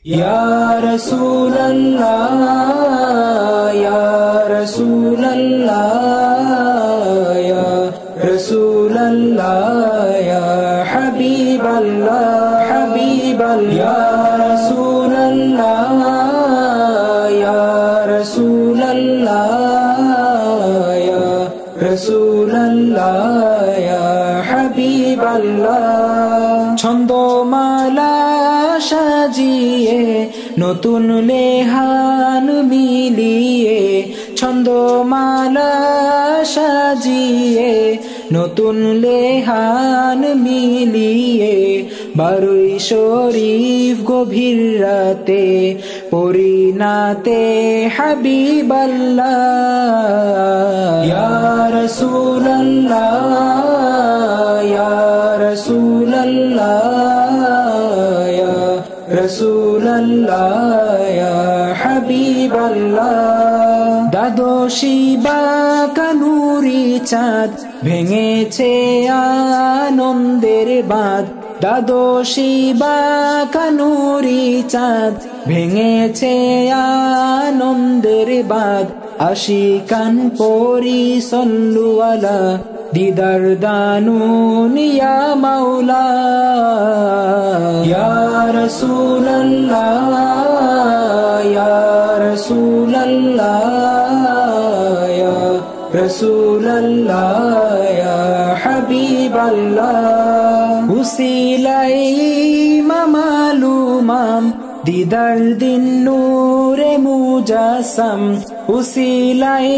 ইয়া রাসূলুল্লাহ ইয়া রাসূলুল্লাহ ইয়া রাসূলুল্লাহ ইয়া হাবিবাল্লাহ ইয়া রাসূলুল্লাহ ইয়া রাসূলুল্লাহ ইয়া রাসূলুল্লাহ ইয়া হাবিবাল্লাহ ছন্দমালা সাজিয়ে নতুন লেহান মিলিয়ে ছন্দমালা সাজিয়ে নতুন লেহান মিলিয়ে বারুই শরীফ গভীর রাতে পরিণাতে হাবিবাল্লাহ ইয়া রাসূলুল্লাহ ইয়া রাসূলুল্লাহ ইয়া রাসূলুল্লাহ ইয়া হাবিবাল্লাহ দ্বাদশী বা কানুরি চাঁদ ভেঙেছে আনন্দের বাঁধ দ্বাদশী বা কানুরি চাঁদ ভেঙেছে আনন্দের বাঁধ আশিকান পরি সল্লু আলা দিদার দানুন ইয়া মাওলা ইয়া রাসূলুল্লাহ ইয়া রাসূলুল্লাহ ইয়া রাসূলুল্লাহ ইয়া হাবিবাল্লাহ উসিলাই মামালুমাম দিদার দিন নূরে মুজাসম উসিলাই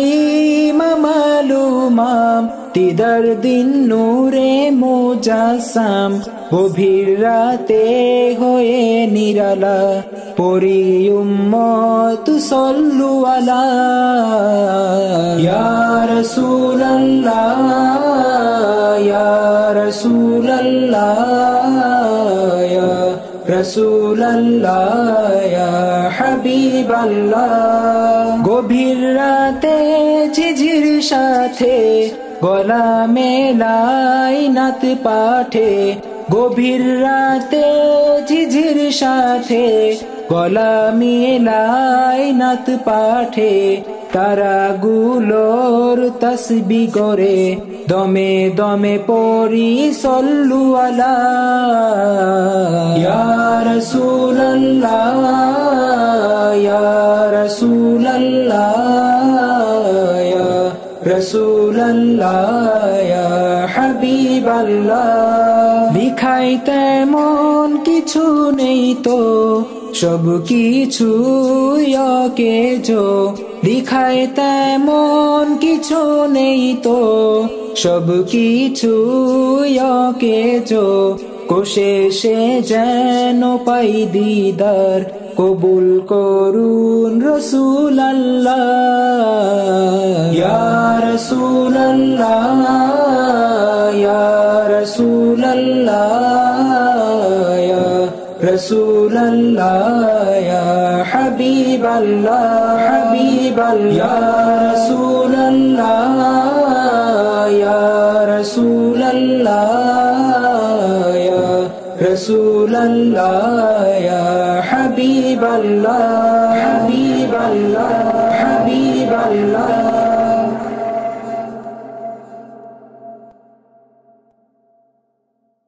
মামালুমাম দিদার দিন নূরে মুজাসম গভীর রাতে হয়ে নিরালা পরি উম্মত সল্লু আলা ইয়া রাসূলুল্লাহ ইয়া রাসূলুল্লাহ ইয়া রাসূলুল্লাহ ইয়া হাবিবাল্লাহ গভীর রাতে ঝিঝির সাথে গলা মেলাই নাত পাঠে গভীর রাতে ঝিঝির সাথে গলা মেলাই নাত পাঠে তারাগুলোর তসবিহ করে দমে দমে পড়ি সল্লু আলা ইয়া রাসূলুল্লাহ ইয়া রাসূলুল্লাহ ইয়া রাসূলুল্লাহ ইয়া হাবিবাল্লাহ লিখাই তেমন কিছু নেই তো সব কিছু কে জো লিখায় তেমন কিছু নেই তো সব কিছু কে জো কোশে সে যেন পাই দিদার কবুল করুন রাসূল আল্লাহ ইয়া রাসূলুল্লাহ ইয়া রাসূলুল্লাহ ইয়া রাসূলুল্লাহ ইয়া হাবিবাল্লাহ ইয়া রাসূলুল্লাহ ইয়া রাসূলুল্লাহ ইয়া রাসূলুল্লাহ ইয়া হাবিবাল্লাহ হাবিবাল্লাহ